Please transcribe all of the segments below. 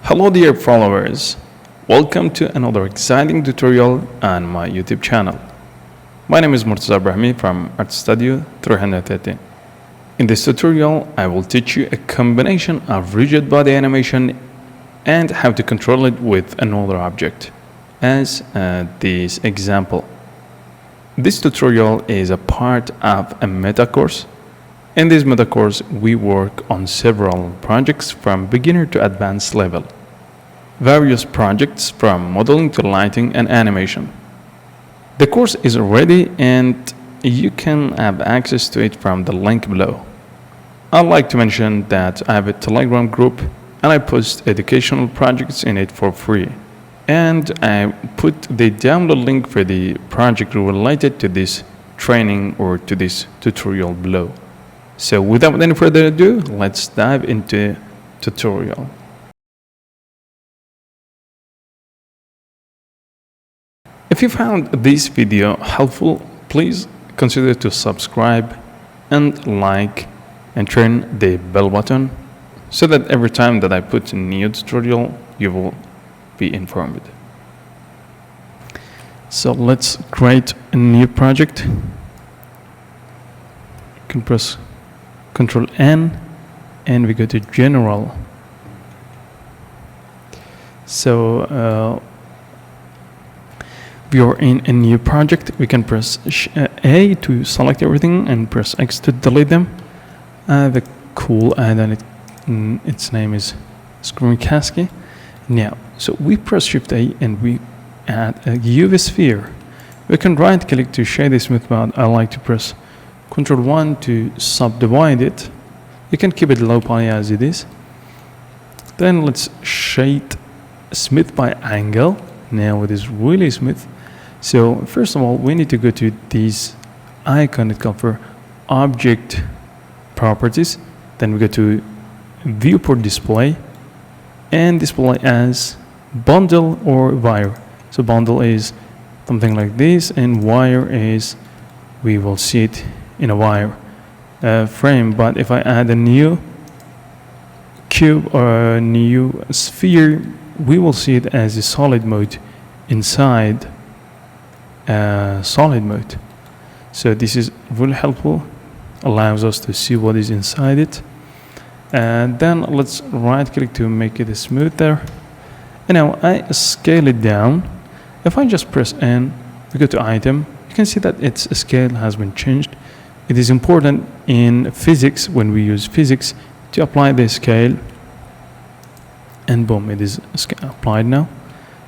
Hello dear followers, welcome to another exciting tutorial on my YouTube channel. My name is Murtaza Brahmi from Art Studio 313. In this tutorial, I will teach you a combination of rigid body animation and how to control it with another object, as this example. This tutorial is a part of a meta course. In this meta course, we work on several projects from beginner to advanced level. Various projects from modeling to lighting and animation. The course is ready and you can have access to it from the link below. I'd like to mention that I have a Telegram group and I post educational projects in it for free. And I put the download link for the project related to this training or to this tutorial below. So without any further ado, let's dive into tutorial. If you found this video helpful, please consider to subscribe and like and turn the bell button so that every time that I put a new tutorial, you will be informed. So let's create a new project. You can press Ctrl N and we go to General. So we are in a new project. We can press A to select everything and press X to delete them. The cool add-on, its name is Screencasting. Now, so we press Shift A and we add a UV sphere. We can right click to shade the smooth part. I like to press Ctrl 1 to subdivide it. You can keep it low poly as it is. Then let's shade smooth by angle. Now it is really smooth. So first of all, we need to go to this icon that comes for object properties. Then we go to viewport display and display as bundle or wire. So bundle is something like this and wire is, we will see it in a wire frame. But if I add a new cube or a new sphere, we will see it as a solid mode inside solid mode. So this is really helpful, allows us to see what is inside it. And then let's right click to make it smoother. And now I scale it down. If I just press N, we go to item, you can see that its scale has been changed. It is important in physics, when we use physics, to apply the scale. And boom, it is applied now.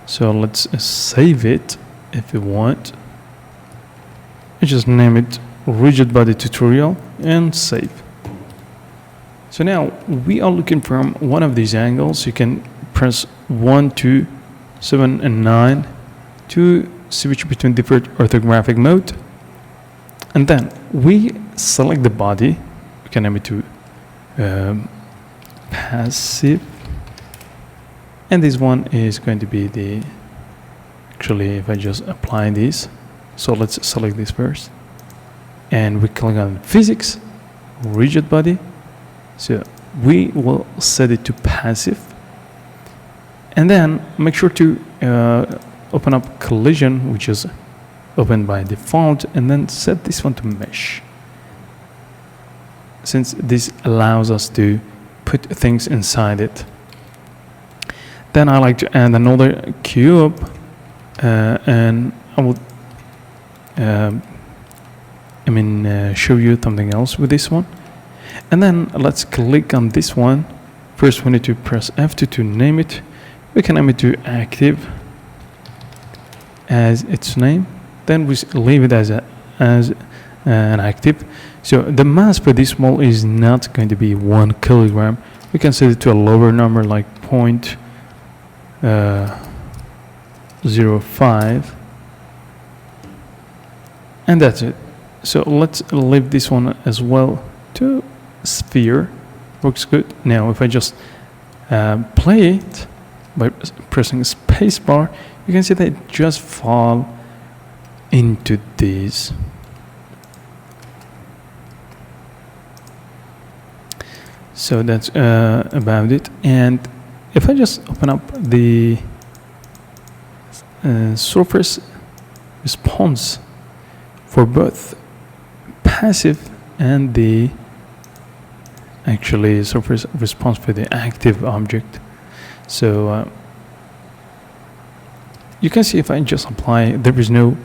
So let's save it if you want. I just name it rigid body tutorial and save. So now we are looking from one of these angles. You can press 1, 2, 7 and 9 to switch between different orthographic mode. And then we select the body. We can name it to passive. And this one is going to be the, actually if I just apply this, so let's select this first. And we click on physics, rigid body. So we will set it to passive. And then make sure to open up collision, which is open by default, and then set this one to mesh. Since this allows us to put things inside it. Then I like to add another cube and I will show you something else with this one. And then let's click on this one. First we need to press F2 to name it. We can name it to active as its name. Then we leave it as an active. So the mass for this model is not going to be 1 kilogram. We can set it to a lower number like 0.05, and that's it. So let's leave this one as well to sphere. Works good. Now if I just play it by pressing spacebar, you can see that it just fall into this. So that's about it. And if I just open up the surface response for both passive and the actually surface response for the active object. So you can see if I just apply, there is no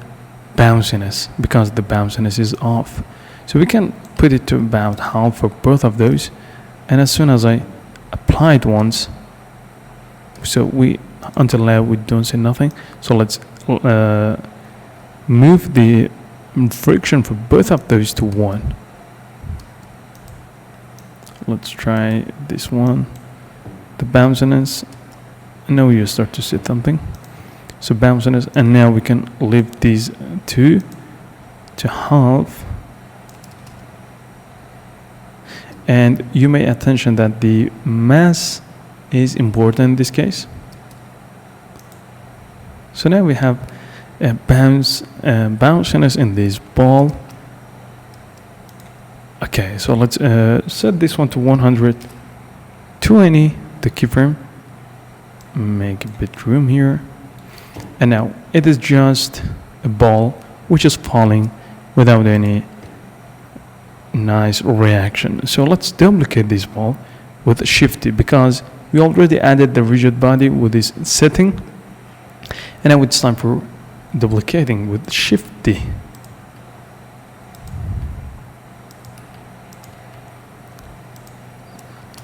bounciness because the bounciness is off. So we can put it to about half for both of those, and as soon as I apply it once, so until now we don't see nothing. So let's move the friction for both of those to 1. Let's try this one, the bounciness. Now you start to see something. So bounciness, and now we can leave these two to half. And you may attention that the mass is important in this case. So now we have a bounciness in this ball. Okay, so let's set this one to 120, the keyframe. Make a bit room here. And now it is just a ball which is falling without any nice reaction. So let's duplicate this ball with Shift D because we already added the rigid body with this setting. And now it's time for duplicating with Shift D.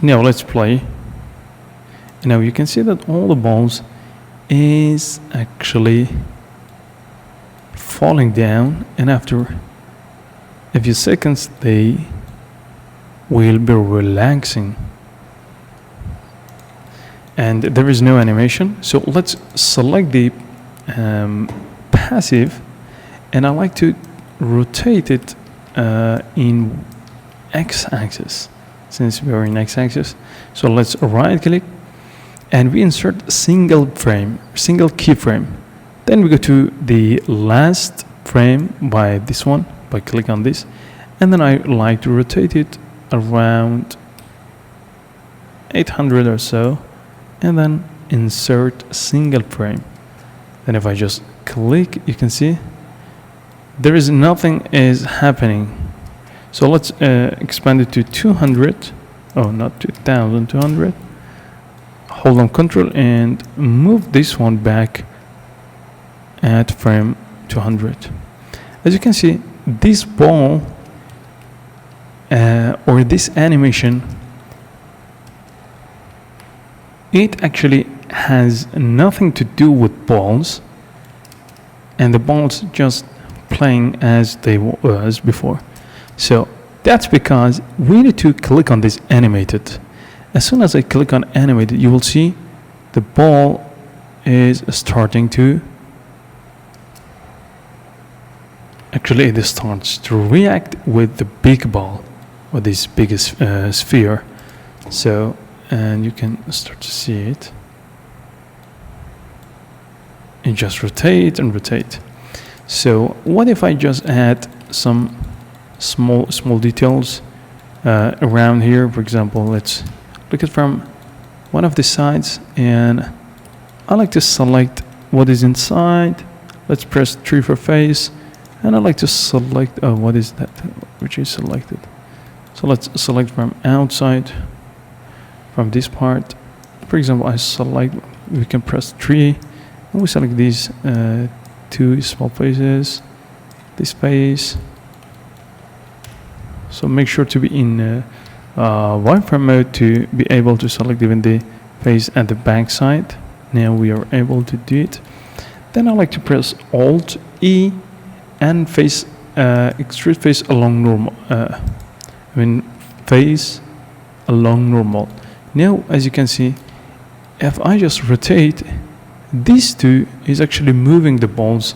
Now let's play. And now you can see that all the balls is actually falling down, and after a few seconds they will be relaxing, and there is no animation. So let's select the passive, and I like to rotate it in x-axis since we are in x-axis. So let's right click and we insert single keyframe. Then we go to the last frame by this one, by click on this, and then I like to rotate it around 800 or so, and then insert single frame. Then if I just click, you can see there is nothing is happening. So let's expand it to 200. Oh, not 2200. Hold on Control and move this one back at frame 200. As you can see, this ball or this animation, it actually has nothing to do with balls, and the balls just playing as they was before. So that's because we need to click on this animated. As soon as I click on animated, you will see the ball is starting to, actually it starts to react with the big ball, or this biggest sphere. So, and you can start to see it. And just rotate and rotate. So what if I just add some small details around here? For example, let's look at from one of the sides, and I like to select what is inside. Let's press 3 for face, and I like to select what is that which is selected. So let's select from outside, from this part. For example, I select, we can press 3 and we select these 2 small faces, this face. So make sure to be in wireframe mode to be able to select even the face at the back side. Now we are able to do it. Then I like to press Alt E and face extrude face along normal. Face along normal. Now as you can see, if I just rotate, these two is actually moving the balls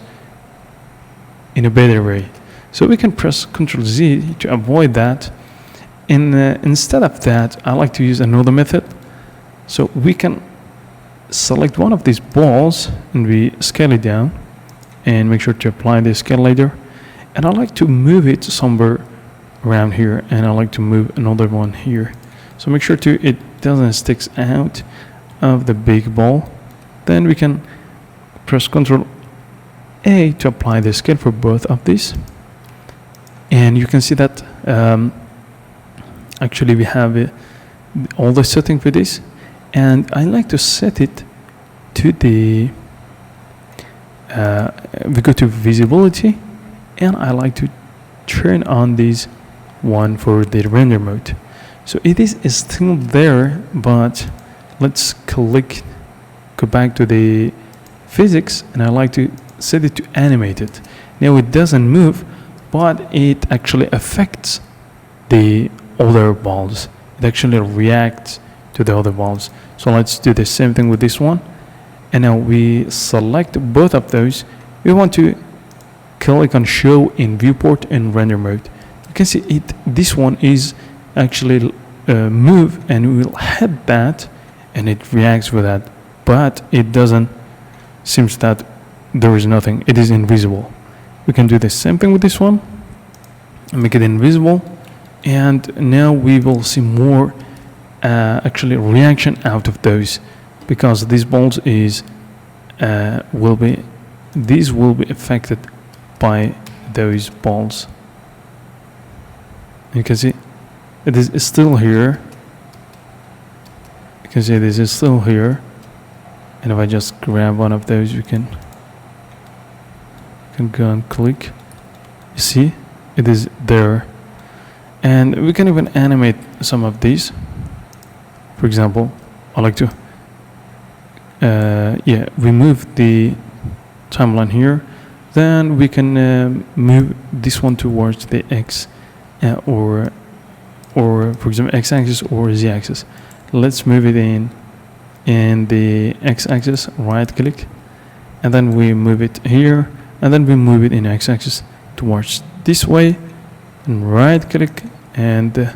in a better way. So we can press Ctrl Z to avoid that. And instead of that, I like to use another method. So we can select one of these balls and we scale it down, and make sure to apply the scale later. And I like to move it somewhere around here, and I like to move another one here. So make sure to it doesn't stick out. of the big ball. Then we can press Ctrl A to apply the scale for both of these. And you can see that actually we have all the setting for this. And I like to set it to the, we go to visibility, and I like to turn on this one for the render mode. So it is still there, but let's click, go back to the physics, and I like to set it to animated. Now it doesn't move, but it actually affects the other balls. It actually reacts to the other balls. So let's do the same thing with this one. And now we select both of those. We want to click on show in viewport and render mode. You can see it. This one is actually move, and we will hit that, and it reacts with that. But it doesn't. Seems that there is nothing. It is invisible. We can do the same thing with this one and make it invisible. And now we will see more actually reaction out of those, because these balls is these will be affected by those balls. You can see it is still here. You can see this is still here, and if I just grab one of those, you can go and click. You see it is there. And we can even animate some of these. For example, I like to remove the timeline here. Then we can move this one towards the X or for example X-axis or Z-axis. Let's move it in the X-axis, right click, and then we move it here, and then we move it in X-axis towards this way, and right click, and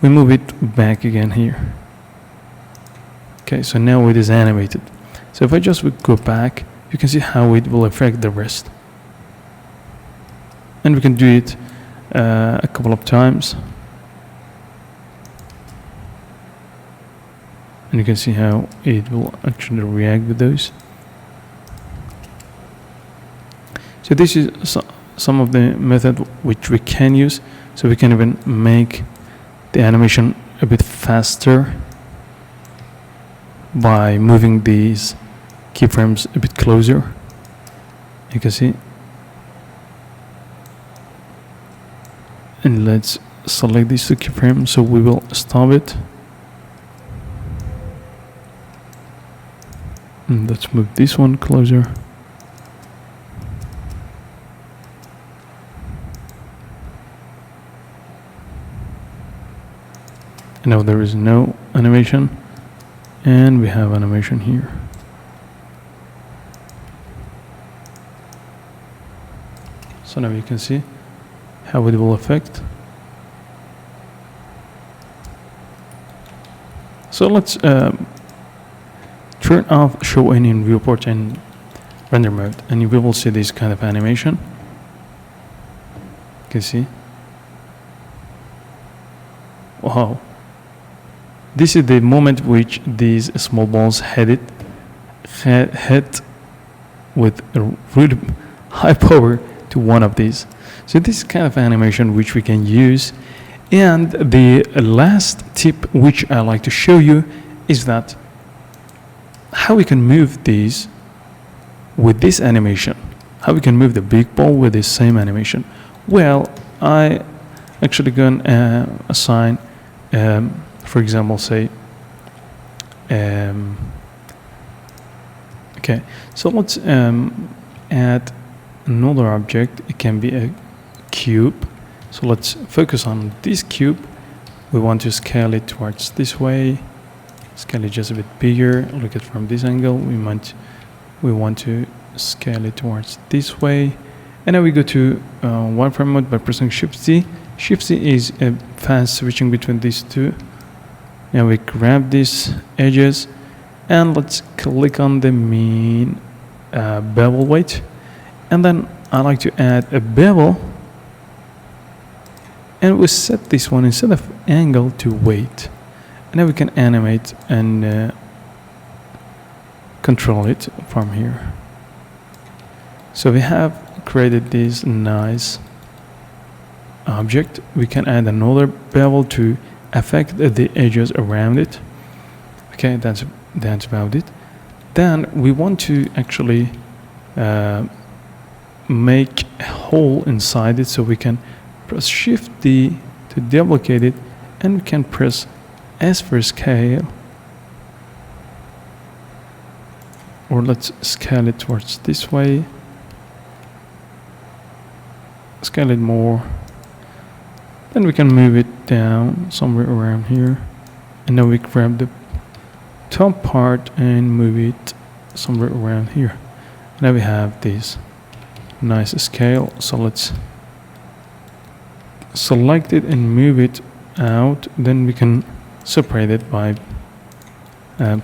we move it back again here. Okay, so now it is animated. So if I just would go back, you can see how it will affect the rest. And we can do it a couple of times. And you can see how it will actually react with those. So this is some of the method which we can use. So we can even make the animation a bit faster by moving these keyframes a bit closer. You can see. And let's select these two keyframes, so we will stop it. And let's move this one closer. And now there is no animation, and we have animation here. So now you can see how it will affect. So let's turn off show in viewport and render mode, and you will see this kind of animation. You can see. Wow. This is the moment which these small balls hit with a really high power to one of these. So this is kind of animation which we can use. And the last tip which I like to show you is that how we can move these with this animation. How we can move the big ball with this same animation. Well, I actually going to assign for example, say, okay, so let's add another object. It can be a cube. So let's focus on this cube. We want to scale it towards this way. Scale it just a bit bigger. Look at it from this angle. We want to scale it towards this way. And now we go to wireframe mode by pressing Shift Z. Shift Z is a fast switching between these two. Now we grab these edges, and let's click on the mean bevel weight, and then I like to add a bevel, and we set this one instead of angle to weight. And now we can animate and control it from here. So we have created this nice object. We can add another bevel to affect the edges around it. Okay, that's about it. Then we want to actually make a hole inside it, so we can press Shift D to duplicate it, and we can press S for scale, or let's scale it towards this way, scale it more, then we can move it down somewhere around here, and now we grab the top part and move it somewhere around here. Now we have this nice scale, so let's select it and move it out. Then we can separate it by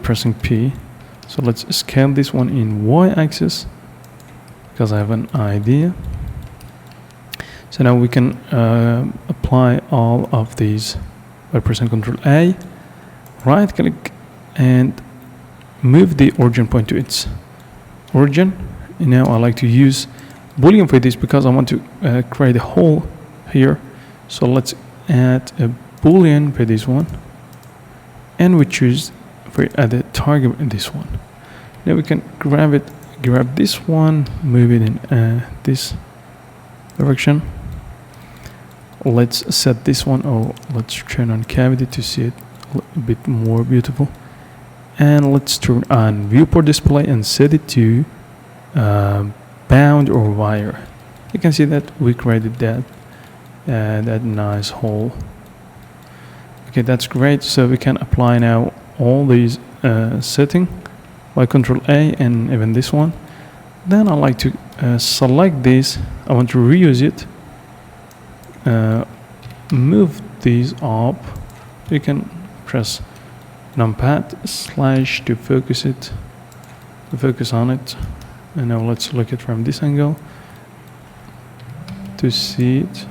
pressing P. So let's scale this one in Y-axis because I have an idea. So now we can apply all of these by pressing Ctrl A, right click, and move the origin point to its origin. And now I like to use Boolean for this because I want to create a hole here. So let's add a Boolean for this one, and we choose for add a target in this one. Now we can grab this one, move it in this direction. Let's set this one, or let's turn on cavity to see it a bit more beautiful. And let's turn on viewport display and set it to bound or wire. You can see that we created that nice hole. Okay, that's great. So we can apply now all these setting by Ctrl A, and even this one. Then I like to select this. I want to reuse it. Move these up. You can press numpad / to focus it, to focus on it. And now let's look at it from this angle to see it.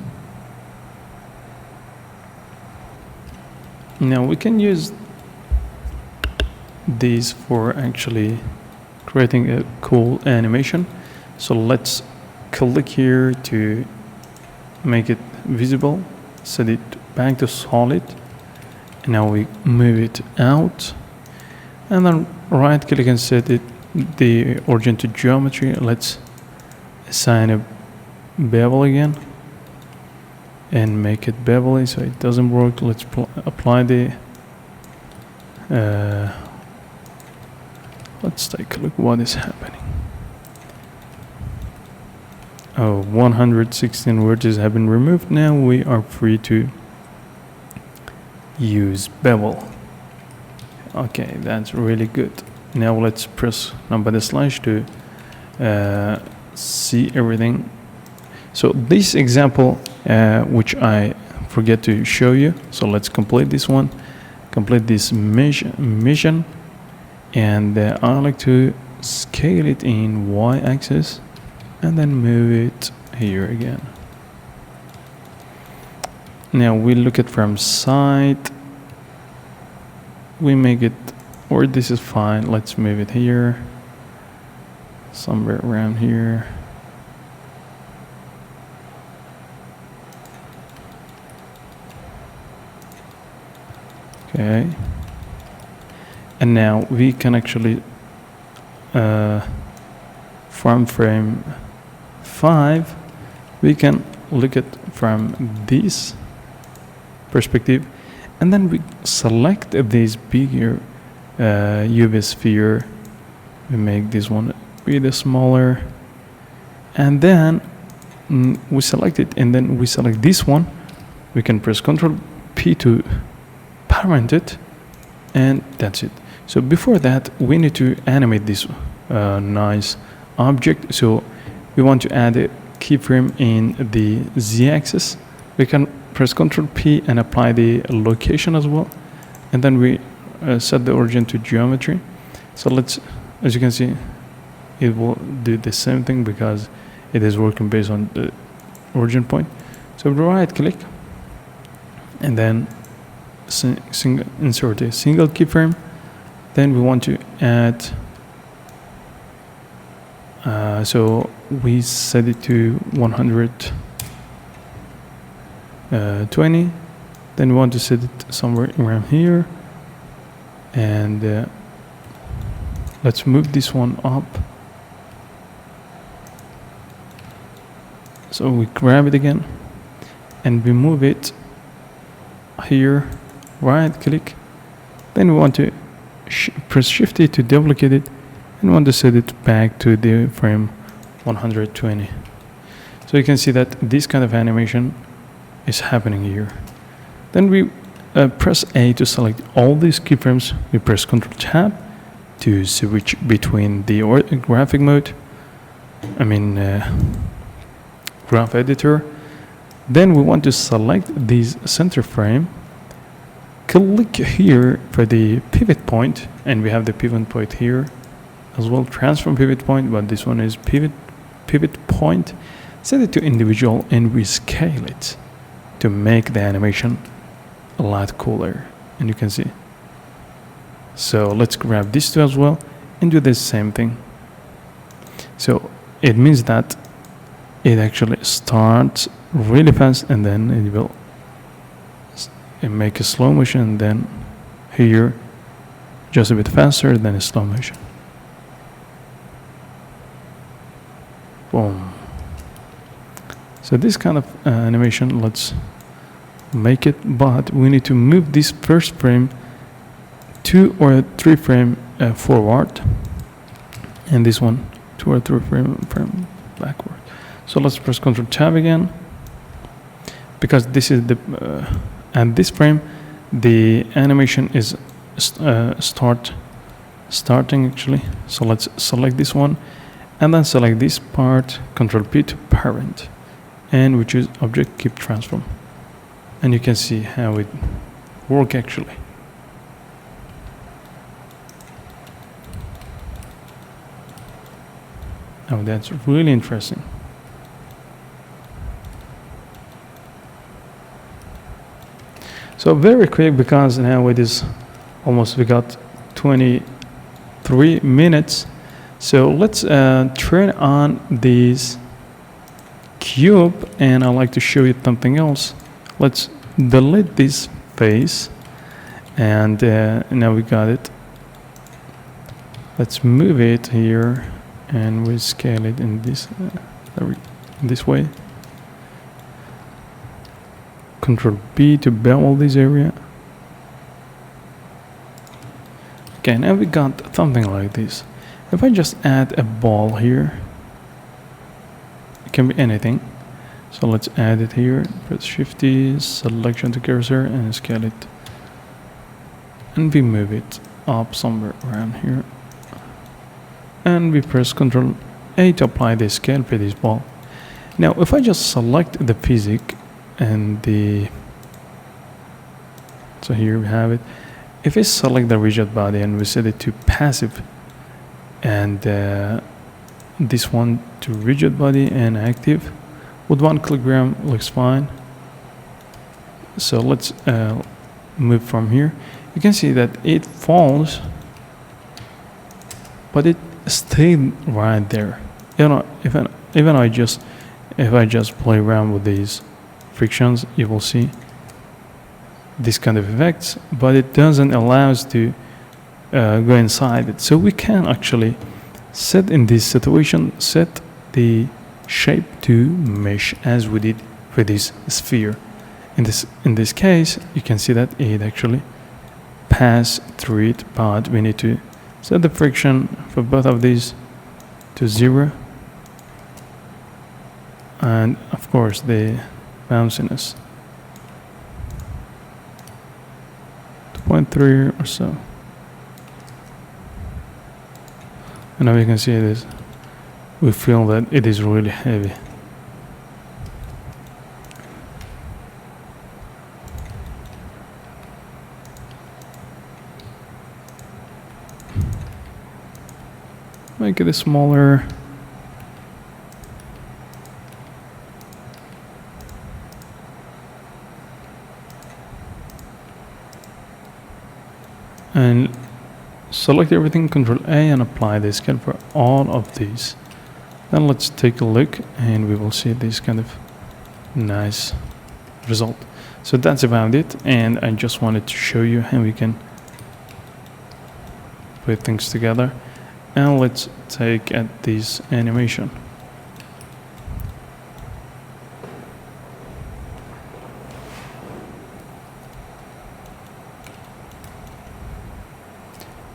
Now we can use these for actually creating a cool animation. So let's click here to make it visible, set it back to solid, and now we move it out, and then right click and set it the origin to geometry. Let's assign a bevel again and make it bevelly so it doesn't work. Let's apply the let's take a look what is happening. Oh, 116 words have been removed. Now we are free to use bevel. Okay, that's really good. Now let's press numpad / to see everything. So this example, which I forget to show you, so let's complete this one, complete this mission, and I like to scale it in Y-axis and then move it here again. Now we look at from side, we make it, or this is fine, let's move it here, somewhere around here. Okay, and now we can actually from frame 5 we can look at from this perspective, and then we select this bigger UV sphere. We make this one a bit smaller, and then we select it, and then we select this one. We can press Ctrl P to parent it, and that's it. So before that we need to animate this nice object. So we want to add a keyframe in the Z-axis. We can press Ctrl P and apply the location as well, and then we set the origin to geometry. So let's, as you can see, it will do the same thing because it is working based on the origin point. So right click and then insert a single keyframe. Then we want to add So we set it to 120. Then we want to set it somewhere around here, and let's move this one up. So we grab it again and we move it here, right click. Then we want to press Shift A to duplicate it, and we want to set it back to the frame 120. So you can see that this kind of animation is happening here. Then we press A to select all these keyframes. We press Ctrl Tab to switch between the graphic mode, graph editor. Then we want to select this center frame. Click here for the pivot point, and we have the pivot point here as well. Transform pivot point, but this one is pivot point. Set it to individual, and we scale it to make the animation a lot cooler, and you can see. So let's grab these two as well and do the same thing. So it means that it actually starts really fast, and then it will make a slow motion, and then here just a bit faster than a slow motion. Boom. So this kind of animation, let's make it, but we need to move this first frame 2 or 3 frame forward, and this one 2 or 3 frame backward. So let's press Ctrl Tab again, because this is the at this frame the animation is starting actually. So let's select this one and then select this part, Ctrl P to parent, and we choose Object Keep Transform, and you can see how it works actually. Oh, that's really interesting. So very quick, because now it is almost, we got 23 minutes. So let's turn on this cube, and I'd like to show you something else. Let's delete this face, and now we got it. Let's move it here, and we scale it in this way. Ctrl B to bevel this area. Okay, now we got something like this. If I just add a ball here, it can be anything. So let's add it here. Press Shift D, selection to cursor, and scale it. And we move it up somewhere around here. And we press Ctrl A to apply the scale for this ball. Now, if I just select the physics and so here we have it. If I select the rigid body and we set it to passive, and this one to rigid body and active, with 1 kilogram looks fine. So let's move from here. You can see that it falls, but it stayed right there. You know, if I just play around with these frictions, you will see this kind of effects, but it doesn't allow us to go inside it. So we can actually set in this situation, set the shape to mesh as we did for this sphere. In this case, you can see that it actually passed through it, but we need to set the friction for both of these to 0, and of course the bounciness 2.3 or so. And now you can see this. We feel that it is really heavy. Make it smaller. And select everything, Ctrl A, and apply the scale for all of these. Then let's take a look and we will see this kind of nice result. So that's about it, and I just wanted to show you how we can put things together. And let's take at this animation.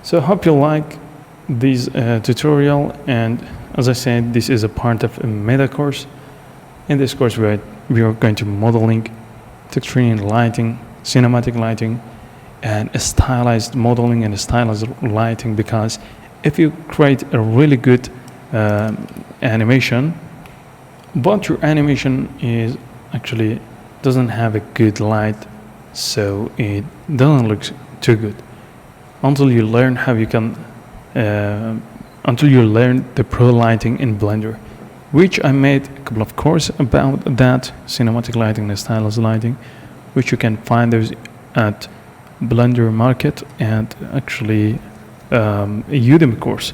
So I hope you like this tutorial, and as I said, this is a part of a meta course. In this course we are going to modeling, texturing, lighting, cinematic lighting, and stylized modeling and stylized lighting, because if you create a really good animation, but your animation is actually doesn't have a good light, so it doesn't look too good until you learn how you can until you learn the pro lighting in Blender, which I made a couple of courses about that, cinematic lighting and stylized lighting, which you can find those at Blender Market and actually a Udemy course.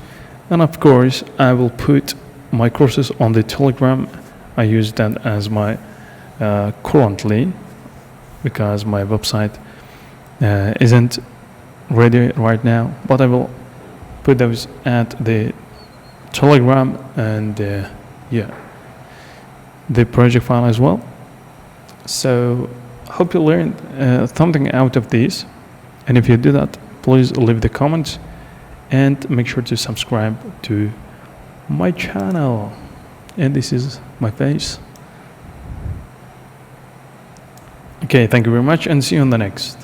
And of course I will put my courses on the Telegram. I use that as my currently, because my website isn't ready right now, but I will put those at the Telegram and yeah, the project file as well. So hope you learned something out of this, and if you do that, please leave the comments and make sure to subscribe to my channel. And this is my face. Okay, thank you very much, and see you on the next.